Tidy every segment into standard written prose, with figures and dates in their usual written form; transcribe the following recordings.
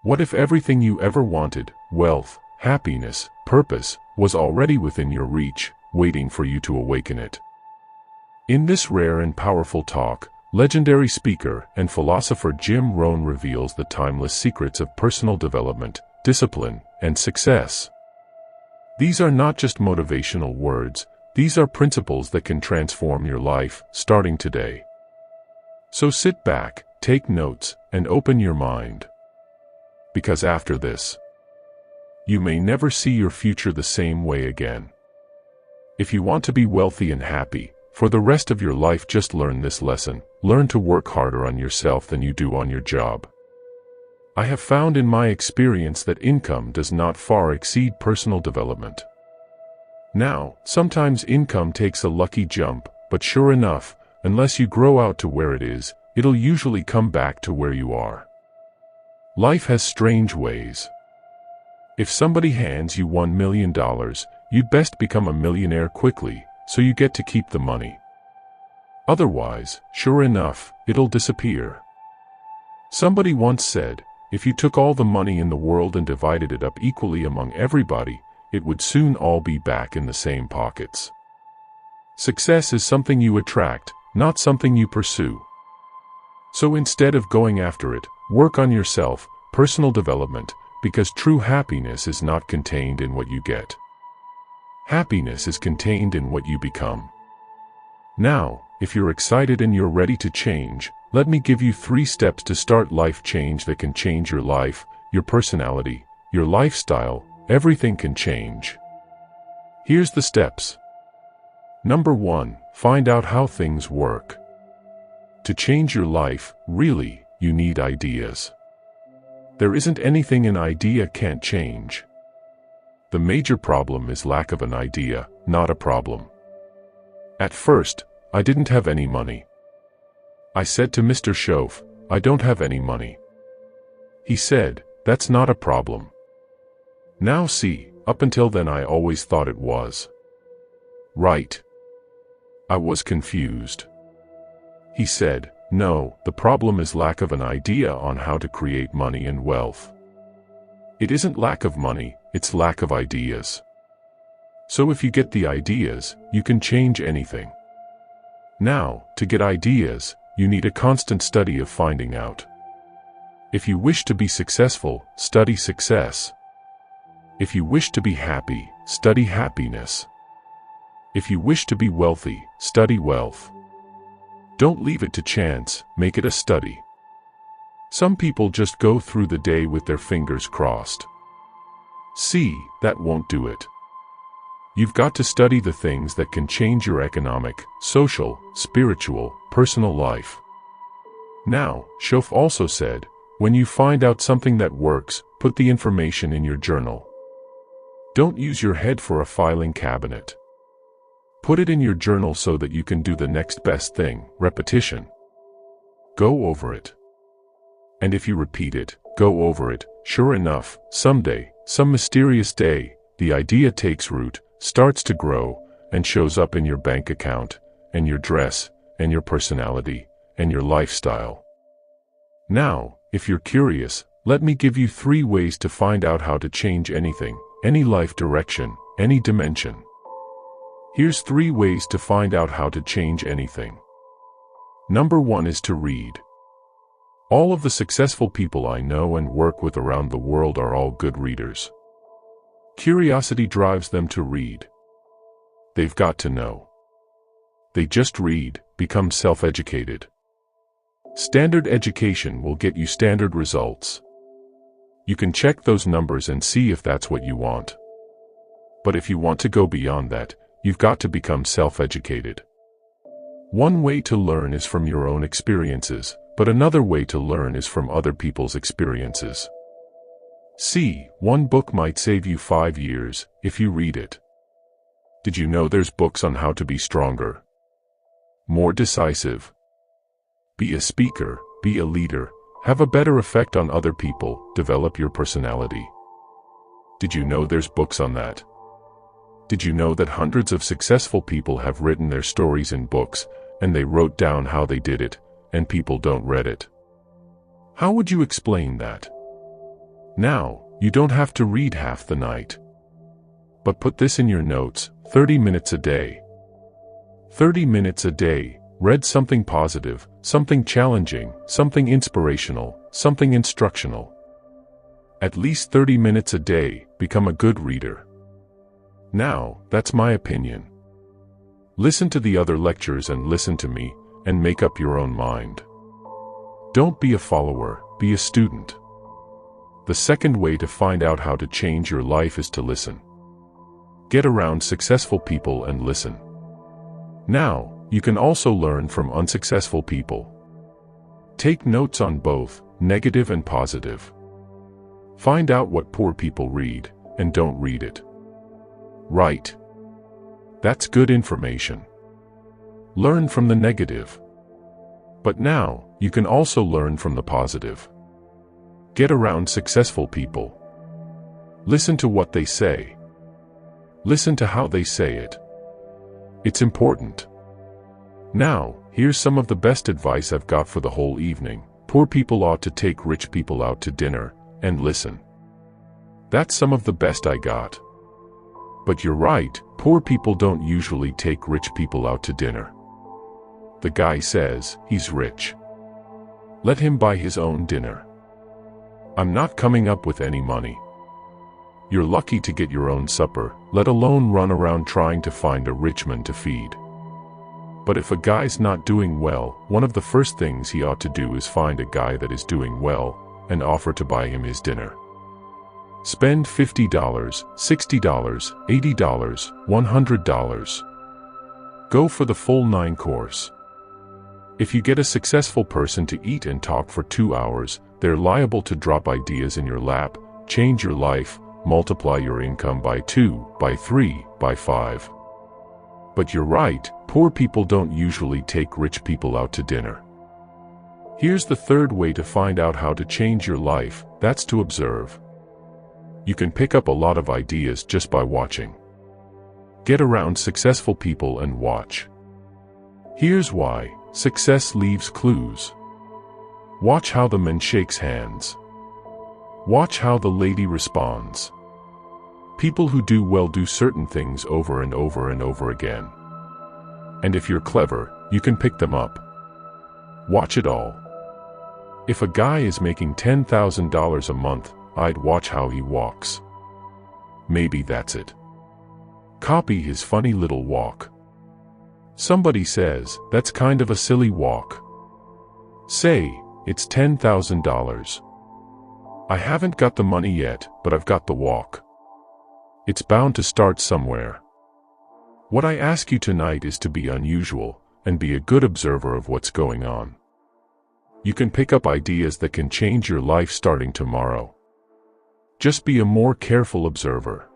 What if everything you ever wanted, wealth, happiness, purpose, was already within your reach, waiting for you to awaken it? In this rare and powerful talk, legendary speaker and philosopher Jim Rohn reveals the timeless secrets of personal development, discipline, and success. These are not just motivational words, these are principles that can transform your life, starting today. So sit back, take notes, and open your mind. Because after this, you may never see your future the same way again. If you want to be wealthy and happy, for the rest of your life, just learn this lesson. Learn to work harder on yourself than you do on your job. I have found in my experience that income does not far exceed personal development. Now, sometimes income takes a lucky jump, but sure enough, unless you grow out to where it is, it'll usually come back to where you are. Life has strange ways. If somebody hands you $1 million, you'd best become a millionaire quickly, so you get to keep the money. Otherwise, sure enough, it'll disappear. Somebody once said, if you took all the money in the world and divided it up equally among everybody, it would soon all be back in the same pockets. Success is something you attract, not something you pursue. So instead of going after it, work on yourself, personal development, because true happiness is not contained in what you get. Happiness is contained in what you become. Now, if you're excited and you're ready to change, let me give you 3 steps to start life change that can change your life, your personality, your lifestyle. Everything can change. Here's the steps. Number 1, find out how things work. To change your life, really, you need ideas. There isn't anything an idea can't change. The major problem is lack of an idea, not a problem. At first, I didn't have any money. I said to Mr. Schoaf, I don't have any money. He said, that's not a problem. Now see, up until then I always thought it was. Right. I was confused. He said, no, the problem is lack of an idea on how to create money and wealth. It isn't lack of money, it's lack of ideas. So if you get the ideas, you can change anything. Now, to get ideas, you need a constant study of finding out. If you wish to be successful, study success. If you wish to be happy, study happiness. If you wish to be wealthy, study wealth. Don't leave it to chance, make it a study. Some people just go through the day with their fingers crossed. See, that won't do it. You've got to study the things that can change your economic, social, spiritual, personal life. Now, Schoaf also said, when you find out something that works, put the information in your journal. Don't use your head for a filing cabinet. Put it in your journal so that you can do the next best thing, repetition. Go over it. And if you repeat it, go over it, sure enough, someday, some mysterious day, the idea takes root, starts to grow, and shows up in your bank account, and your dress, and your personality, and your lifestyle. Now, if you're curious, let me give you 3 ways to find out how to change anything, any life direction, any dimension. Here's 3 ways to find out how to change anything. Number 1 is to read. All of the successful people I know and work with around the world are all good readers. Curiosity drives them to read. They've got to know. They just read, become self-educated. Standard education will get you standard results. You can check those numbers and see if that's what you want. But if you want to go beyond that, you've got to become self-educated. One way to learn is from your own experiences, but another way to learn is from other people's experiences. See, one book might save you 5 years, if you read it. Did you know there's books on how to be stronger, more decisive, be a speaker, be a leader, have a better effect on other people, develop your personality? Did you know there's books on that? Did you know that hundreds of successful people have written their stories in books, and they wrote down how they did it, and people don't read it? How would you explain that? Now, you don't have to read half the night. But put this in your notes, 30 minutes a day. 30 minutes a day, read something positive, something challenging, something inspirational, something instructional. At least 30 minutes a day, become a good reader. Now, that's my opinion. Listen to the other lectures and listen to me, and make up your own mind. Don't be a follower, be a student. The second way to find out how to change your life is to listen. Get around successful people and listen. Now, you can also learn from unsuccessful people. Take notes on both, negative and positive. Find out what poor people read, and don't read it. Right. That's good information. Learn from the negative. But now, you can also learn from the positive. Get around successful people. Listen to what they say. Listen to how they say it. It's important. Now, here's some of the best advice I've got for the whole evening. Poor people ought to take rich people out to dinner, and listen. That's some of the best I got. But you're right, poor people don't usually take rich people out to dinner. The guy says, he's rich. Let him buy his own dinner. I'm not coming up with any money. You're lucky to get your own supper, let alone run around trying to find a rich man to feed. But if a guy's not doing well, one of the first things he ought to do is find a guy that is doing well, and offer to buy him his dinner. Spend $50, $60, $80, $100. Go for the full 9-course. If you get a successful person to eat and talk for 2 hours, they're liable to drop ideas in your lap, change your life, multiply your income by 2, by 3, by 5. But you're right, poor people don't usually take rich people out to dinner. Here's the third way to find out how to change your life, that's to observe. You can pick up a lot of ideas just by watching. Get around successful people and watch. Here's why. Success leaves clues. Watch how the man shakes hands. Watch how the lady responds. People who do well do certain things over and over and over again. And if you're clever, you can pick them up. Watch it all. If a guy is making $10,000 a month, I'd watch how he walks. Maybe that's it. Copy his funny little walk. Somebody says, that's kind of a silly walk. Say, it's $10,000. I haven't got the money yet, but I've got the walk. It's bound to start somewhere. What I ask you tonight is to be unusual, and be a good observer of what's going on. You can pick up ideas that can change your life starting tomorrow. Just be a more careful observer.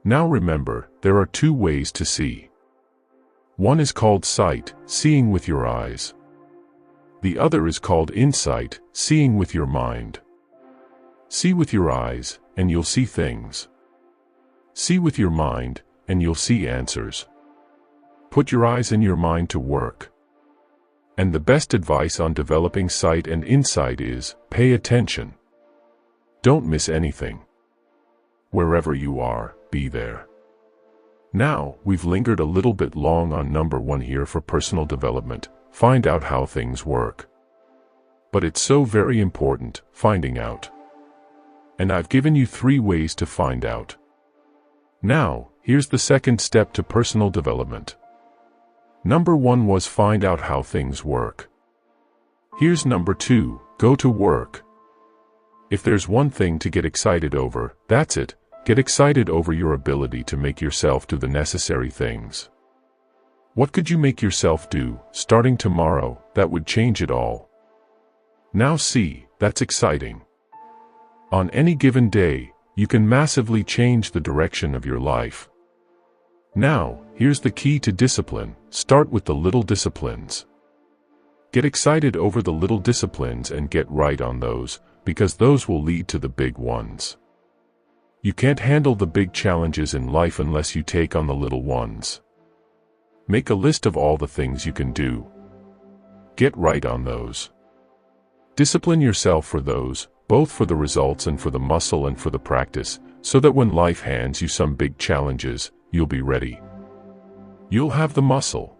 Now remember, there are 2 ways to see. One is called sight, seeing with your eyes. The other is called insight, seeing with your mind. See with your eyes, and you'll see things. See with your mind, and you'll see answers. Put your eyes and your mind to work. And the best advice on developing sight and insight is, pay attention. Don't miss anything. Wherever you are, be there. Now, we've lingered a little bit long on number 1 here for personal development, find out how things work. But it's so very important, finding out. And I've given you 3 ways to find out. Now, here's the second step to personal development. Number 1 was find out how things work. Here's number 2, go to work. If there's one thing to get excited over, that's it. Get excited over your ability to make yourself do the necessary things. What could you make yourself do, starting tomorrow, that would change it all? Now see, that's exciting. On any given day, you can massively change the direction of your life. Now, here's the key to discipline. Start with the little disciplines. Get excited over the little disciplines and get right on those, because those will lead to the big ones. You can't handle the big challenges in life unless you take on the little ones. Make a list of all the things you can do. Get right on those. Discipline yourself for those, both for the results and for the muscle and for the practice, so that when life hands you some big challenges, you'll be ready. You'll have the muscle.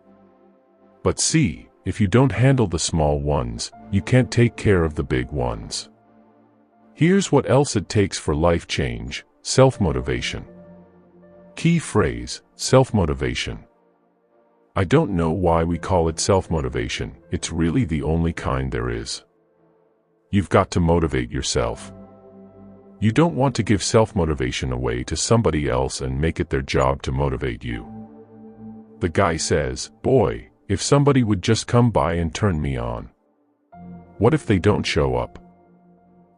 But see, if you don't handle the small ones, you can't take care of the big ones. Here's what else it takes for life change: self-motivation. Key phrase: self-motivation. I don't know why we call it self-motivation. It's really the only kind there is. You've got to motivate yourself. You don't want to give self-motivation away to somebody else and make it their job to motivate you. The guy says, "Boy, if somebody would just come by and turn me on." What if they don't show up?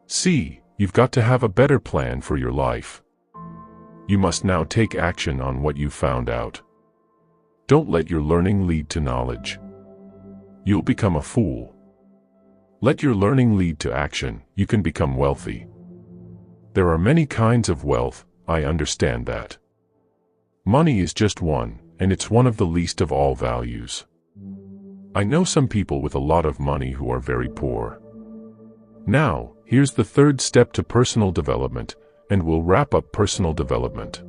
See, you've got to have a better plan for your life. You must now take action on what you've found out. Don't let your learning lead to knowledge. You'll become a fool. Let your learning lead to action. You can become wealthy. There are many kinds of wealth, I understand that. Money is just one, and it's one of the least of all values. I know some people with a lot of money who are very poor. Now, here's the third step to personal development, and we'll wrap up personal development.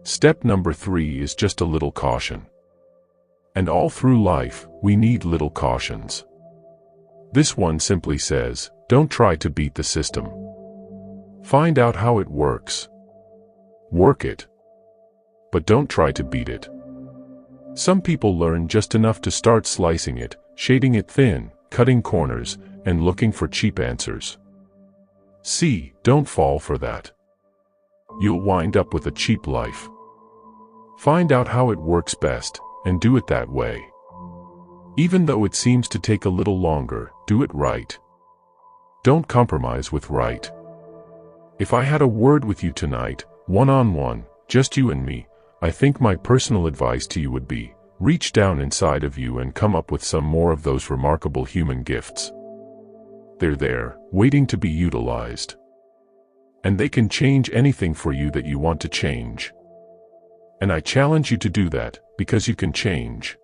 Step number 3 is just a little caution. And all through life, we need little cautions. This one simply says, don't try to beat the system. Find out how it works. Work it. But don't try to beat it. Some people learn just enough to start slicing it, shading it thin, cutting corners, and looking for cheap answers. See, don't fall for that. You'll wind up with a cheap life. Find out how it works best, and do it that way. Even though it seems to take a little longer, do it right. Don't compromise with right. If I had a word with you tonight, one-on-one, just you and me, I think my personal advice to you would be, reach down inside of you and come up with some more of those remarkable human gifts. They're there, waiting to be utilized. And they can change anything for you that you want to change. And I challenge you to do that, because you can change.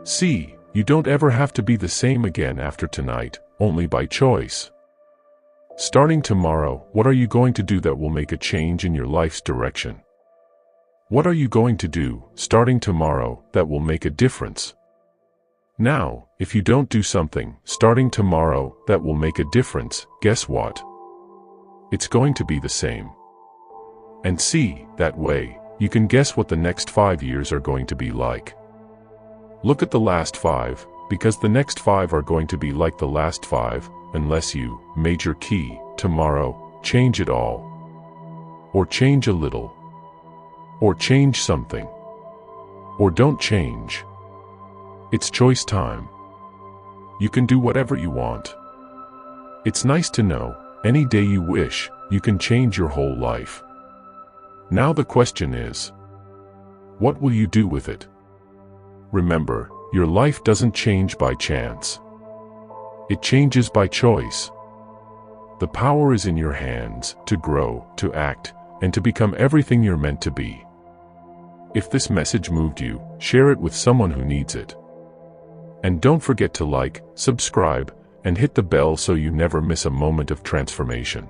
See, you don't ever have to be the same again after tonight, only by choice. Starting tomorrow, what are you going to do that will make a change in your life's direction? What are you going to do, starting tomorrow, that will make a difference? Now, if you don't do something, starting tomorrow, that will make a difference, guess what? It's going to be the same. And see, that way, you can guess what the next 5 years are going to be like. Look at the last 5, because the next 5 are going to be like the last 5, unless you, major key, tomorrow, change it all. Or change a little. Or change something. Or don't change. It's choice time. You can do whatever you want. It's nice to know, any day you wish, you can change your whole life. Now the question is, what will you do with it? Remember, your life doesn't change by chance. It changes by choice. The power is in your hands, to grow, to act, and to become everything you're meant to be. If this message moved you, share it with someone who needs it. And don't forget to like, subscribe, and hit the bell so you never miss a moment of transformation.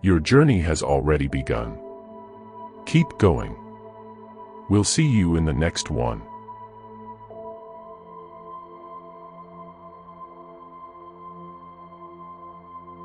Your journey has already begun. Keep going. We'll see you in the next one.